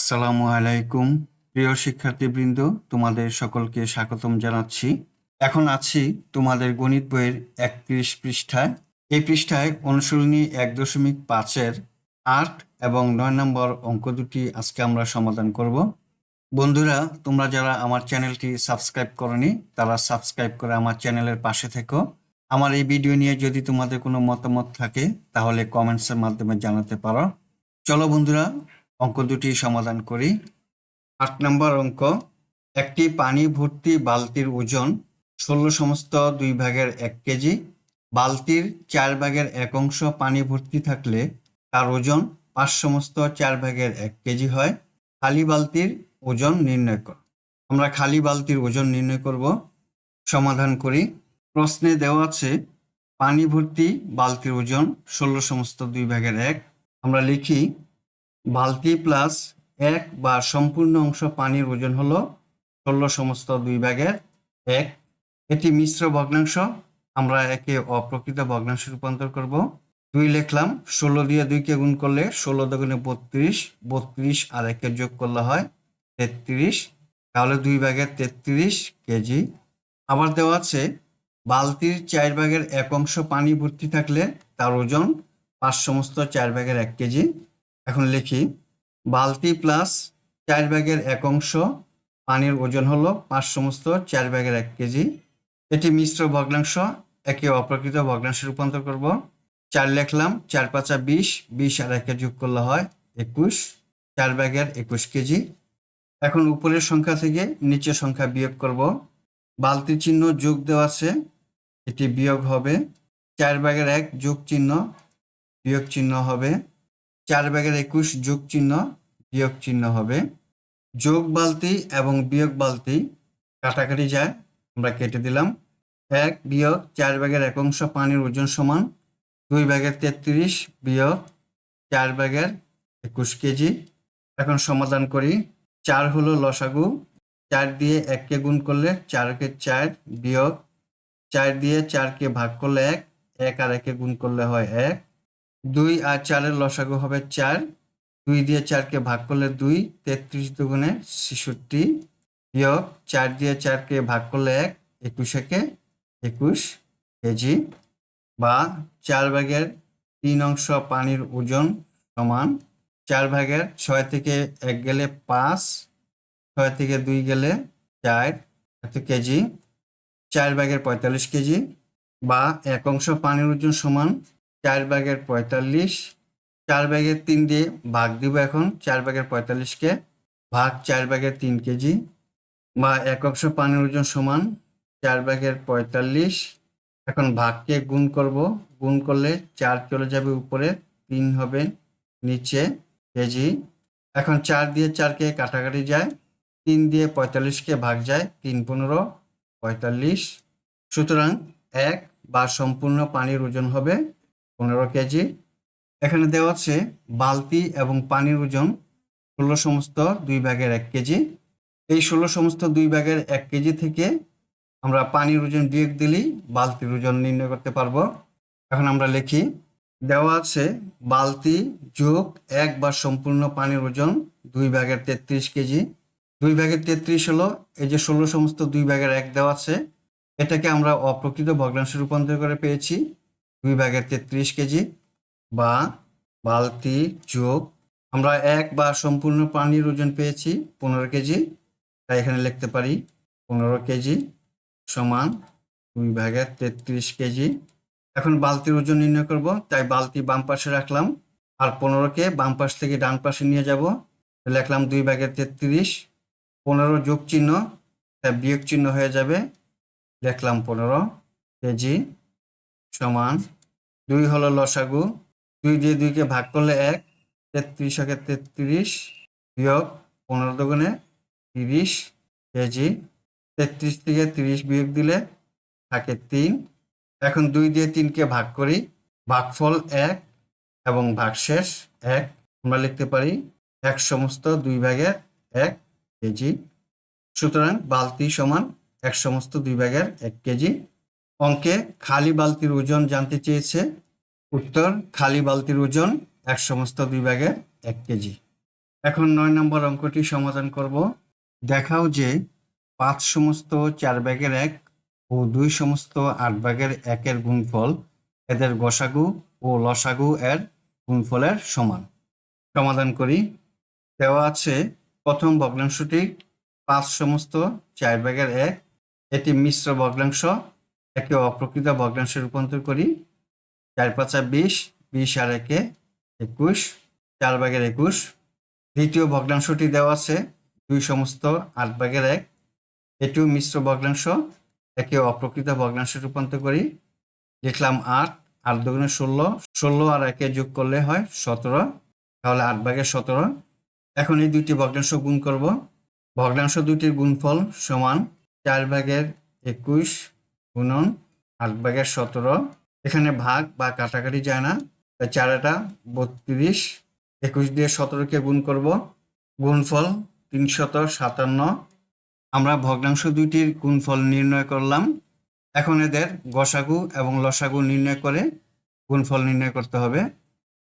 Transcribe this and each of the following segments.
আসসালামু আলাইকুম প্রিয় শিক্ষার্থীবৃন্দ, তোমাদের সকলকে স্বাগতম জানাচ্ছি। এখন আছি তোমাদের গণিত বইয়ের 31 পৃষ্ঠায়। এই পৃষ্ঠায় অনুশীলনী 1.5-এর 8 এবং 9 নম্বর অঙ্ক দুটি আজকে আমরা সমাধান করব। বন্ধুরা, তোমরা যারা আমার চ্যানেলটি সাবস্ক্রাইব করনি তারা সাবস্ক্রাইব করে আমার চ্যানেলের পাশে থেকো। আমার এই ভিডিও নিয়ে যদি তোমাদের কোনো মতামত থাকে তাহলে কমেন্টসের মাধ্যমে জানাতে পারো। চলো বন্ধুরা, অঙ্ক দুটি সমাধান করি। 8 নম্বর অঙ্ক, একটি পানি ভর্তি বালতির ওজন 16 সমস্ত 2 ভাগের 1 কেজি। বালতির 4 ভাগের 1 অংশ পানি ভর্তি থাকলে তার ওজন 5 সমস্ত 4 ভাগের 1 কেজি হয়। খালি বালতির ওজন নির্ণয় কর। আমরা খালি বালতির ওজন নির্ণয় করব। সমাধান করি। প্রশ্নে দেওয়া আছে পানি ভর্তি বালতির ওজন 16 সমস্ত 2 ভাগের 1। আমরা লিখি বালতি প্লাস 1 বা সম্পূর্ণ অংশ পানির ওজন হলো 16 সমস্ত 2 ভাগের 1। এটি মিশ্র ভগ্নাংশ, আমরা একে অপ্রকৃত ভগ্নাংশে রূপান্তর করব। 2 লিখলাম, 16 দিয়ে 2 কে গুণ করলে 16 দুগুণে 32, 32 আর 1 যোগ করলে হয় 33, তাহলে 2 ভাগের 33 কেজি। আবার দেওয়া আছে বালতির 4 ভাগের 1 অংশ পানি ভর্তি থাকলে তার ওজন 5 সমস্ত 4 ভাগের 1 কেজি। এখন লিখি বালতি প্লাস 4 ভাগের 1 অংশ পানির ওজন হলো 5 সমস্ত 4 ভাগের 1 কেজি। এটি মিশ্র ভগ্নাংশ, একে অপ্রকৃত ভগ্নাংশে রূপান্তর করব। 4 লিখলাম, 4 5 20, 20 আর 1 যোগ করলে হয় 21, 4 ভাগের 21 কেজি। এখন উপরের সংখ্যা থেকে নিচের সংখ্যা বিয়োগ করব। বালতির চিহ্ন যোগ দেওয়া আছে, এটি বিয়োগ হবে। 4 ভাগের 1 যোগ চিহ্ন বিয়োগ চিহ্ন হবে। 4 ভাগের 21 যোগ চিহ্ন বিয়োগ চিহ্ন হবে। যোগ বালতি এবং বিয়োগ বালতি কাটাকাটি যায়, আমরা কেটে দিলাম। 1 বিয়োগ 4 ভাগের 1 অংশ পানির ওজন সমান 2 ভাগের 33 বিয়োগ 4 ভাগের 21 কেজি। এখন সমাধান করি। 4 হলো লসাগু, 4 দিয়ে 1 কে গুণ করলে 4 কে 4 বিয়োগ 4 দিয়ে 4 কে ভাগ করলে 1, 1 আর 1 কে গুণ করলে হয় 1। 2 আর 4 এর লসাগু হবে 4, 2 দিয়ে 4 কে ভাগ করলে 2, 33 দুগুণে 66 বিয়োগ 4 দিয়ে 4 কে ভাগ করলে 1, 21 একে 21 কেজি। বা 4 ভাগের 3 অংশ পানির ওজন সমান 4 ভাগের 6 থেকে 1 গেলে 5, 6 থেকে 2 গেলে 4, এত কেজি। 4 ভাগের 45 কেজি। বা 1 অংশ পানির ওজন সমান 4 ভাগের 45, 4 ভাগের 3 দিয়ে ভাগ দিব। এখন 4 ভাগের 45-কে ভাগ 4 ভাগের 3 কেজি। বা 1 অংশ পানির ওজন সমান 4 ভাগের 45। এখন ভাগকে গুণ করব, গুণ করলে 4 চলে যাবে উপরে, 3 হবে নিচে কেজি। এখন 4 দিয়ে 4 কে কাটাকাটি যায়, 3 দিয়ে 45-কে ভাগ যায়, 3 15 45। সুতরাং 1 বা সম্পূর্ণ পানির ওজন হবে 15 কেজি। এখানে দেওয়া আছে বালতি এবং পানির ওজন 16 সমস্ত 2 ভাগের 1 কেজি। এই 16 সমস্ত 2 ভাগের 1 কেজি থেকে আমরা পানির ওজন বিয়োগ দিলেই বালতির ওজন নির্ণয় করতে পারবো। এখন আমরা লিখি, দেওয়া আছে বালতি যোগ 1 বা সম্পূর্ণ পানির ওজন 2 ভাগের 33 কেজি। 2 ভাগের 33 হলো এই যে 16 সমস্ত 2 ভাগের 1 দেওয়া আছে, এটাকে আমরা অপ্রকৃত ভগ্নাংশে রূপান্তর করে পেয়েছি 2 ভাগের 33 কেজি। বা বালতি যোগ, আমরা 1 বা সম্পূর্ণ পানির ওজন পেয়েছি 15 কেজি, তাই এখানে লিখতে পারি 15 কেজি সমান 2 ভাগের 33 কেজি। এখন বালতির ওজন নির্ণয় করব, তাই বালতি বাম পাশে রাখলাম আর 15-কে বাম পাশ থেকে ডান পাশে নিয়ে যাব। লিখলাম 2 ভাগের 33, 15 যোগ চিহ্ন তাই বিয়োগ চিহ্ন হয়ে যাবে, লিখলাম 15 কেজি সমান 2 হলো লসাগু, 2 দিয়ে 2 কে ভাগ করলে 1, 33 একে 33 বিয়োগ 15 দুগুণে 30 কেজি। 33 থেকে 30 বিয়োগ দিলে থাকে 3। এখন 2 দিয়ে 3 কে ভাগ করি, ভাগফল 1 এবং ভাগশেষ 1, আমরা লিখতে পারি 1 সমস্ত 2 ভাগের 1 কেজি। সুতরাং বালতি সমান 1 সমস্ত 2 ভাগের 1 কেজি। অঙ্কে খালি বালতির ওজন জানতে চেয়েছে। উত্তর, খালি বালতির ওজন 1 সমস্ত 2 ভাগের 1 কেজি। এখন 9 নম্বর অঙ্কটি সমাধান করব। দেখাও যে 5 সমস্ত 4 ভাগের 1 ও 2 সমস্ত 8 ভাগের 1 এর গুণফল এদের গসাগু ও লসাগু এর গুণফলের সমান। সমাধান করি। দেওয়া আছে প্রথম ভগ্নাংশটি 5 সমস্ত 4 ভাগের 1, এটি মিশ্র ভগ্নাংশ, একে অপ্রকৃত ভগ্নাংশে রূপান্তর করি। 4 5 20, 20 আর 1 21, 4 ভাগের 21। দ্বিতীয় ভগ্নাংশটি দেওয়া আছে 2 সমস্ত 8 ভাগের 1, এটিও মিশ্র ভগ্নাংশ, একে অপ্রকৃত ভগ্নাংশে রূপান্তর করি। লিখলাম 8, 8 দুগুণে 16, 16 আর 1 যোগ করলে হয় 17, তাহলে 8 ভাগের 17। এখন এই দুইটি ভগ্নাংশ গুণ করব। ভগ্নাংশ দুইটির গুণফল সমান 4 ভাগের 21 গুণন 8 ভাগের 17। এখানে ভাগ বা কাটাকাটি যায় না, তাই 4টা 32, 21 দিয়ে 17কে গুণ করব, গুণফল 357। আমরা ভগ্নাংশ দুইটির গুণফল নির্ণয় করলাম। এখন এদের গসাগু এবং লসাগু নির্ণয় করে গুণফল নির্ণয় করতে হবে।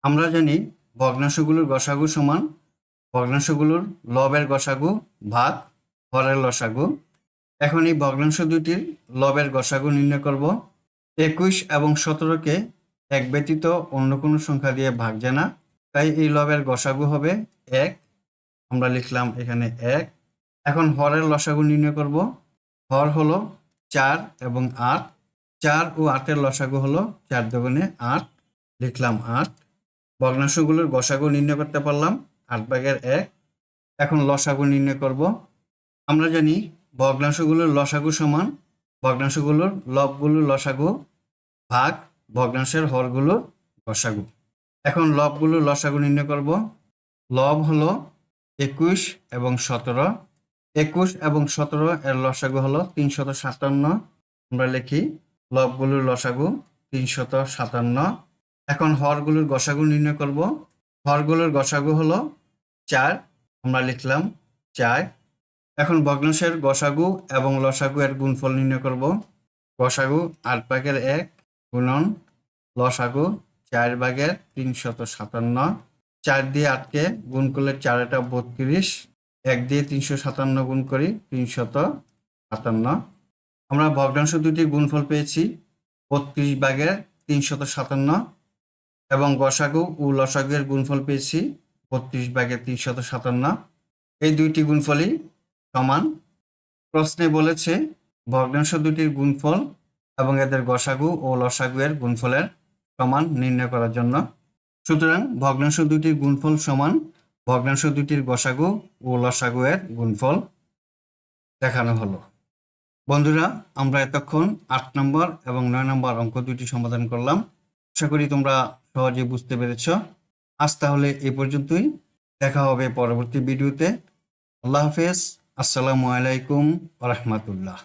আমরা জানি ভগ্নাংশগুলোর গসাগু সমান ভগ্নাংশগুলোর লবের গসাগু ভাগ হরের লসাগু। এখন এই ভগ্নাংশ দুটির লবের গসাগু নির্ণয় করব। 21 এবং 17কে এক ব্যতীত অন্য কোনো সংখ্যা দিয়ে ভাগ যায় না, তাই এই লবের গসাগু হবে 1। আমরা লিখলাম এখানে 1। এখন হরের লসাগু নির্ণয় করব। হর হলো 4 এবং 8, 4 ও 8-এর লসাগু হলো 4 দুগুণে 8, লিখলাম 8। ভগ্নাংশগুলোর গসাগু নির্ণয় করতে পারলাম 8 ভাগের 1। এখন লসাগু নির্ণয় করব। আমরা জানি ভগ্নাংশগুলোর লসাগু সমান ভগ্নাংশগুলোর লবগুলোর লসাগু ভাগ ভগ্নাংশের হরগুলোর গসাগু। এখন লবগুলোর লসাগু নির্ণয় করব। লব হলো 21 এবং 17, 21 এবং 17 এর লসাগু হলো 357। আমরা লিখি লবগুলোর লসাগু 357। এখন হরগুলোর গসাগু নির্ণয় করব। হরগুলোর গসাগু হলো 4, আমরা লিখলাম 4। এখন ভগ্নাংশের গসাগু এবং লসাগু এর গুণফল নির্ণয় করব। গসাগু 8 ভাগের 1 গুণন লসাগু 4 ভাগের 357। 4 দিয়ে 8কে গুণ করলে 4টা 32, 1 দিয়ে 357 গুণ করি 357। আমরা ভগ্নাংশ দুটির গুণফল পেয়েছি 32 ভাগের 357 এবং গসাগু ও লসাগু এর গুণফল পেয়েছি 32 ভাগের 357। এই দুইটি গুণফলই সমান। প্রশ্নে বলেছে ভগ্নাংশ দুটির গুণফল এবং এদের গসাগু ও লসাগু এর গুণফলের সমান নির্ণয় করার জন্য। সুতরাং ভগ্নাংশ দুটির গুণফল সমান ভগ্নাংশ দুটির গসাগু ও লসাগু এর গুণফল দেখানো হলো। বন্ধুরা, আমরা এতক্ষণ 8 নম্বর এবং 9 নম্বর অঙ্ক দুটি সমাধান করলাম। আশা করি তোমরা সহজে বুঝতে পেরেছ। আজ তাহলে এই পর্যন্তই, দেখা হবে পরবর্তী ভিডিওতে। আল্লাহ হাফেজ। আসসালামু আলাইকুম ওয়া রাহমাতুল্লাহ।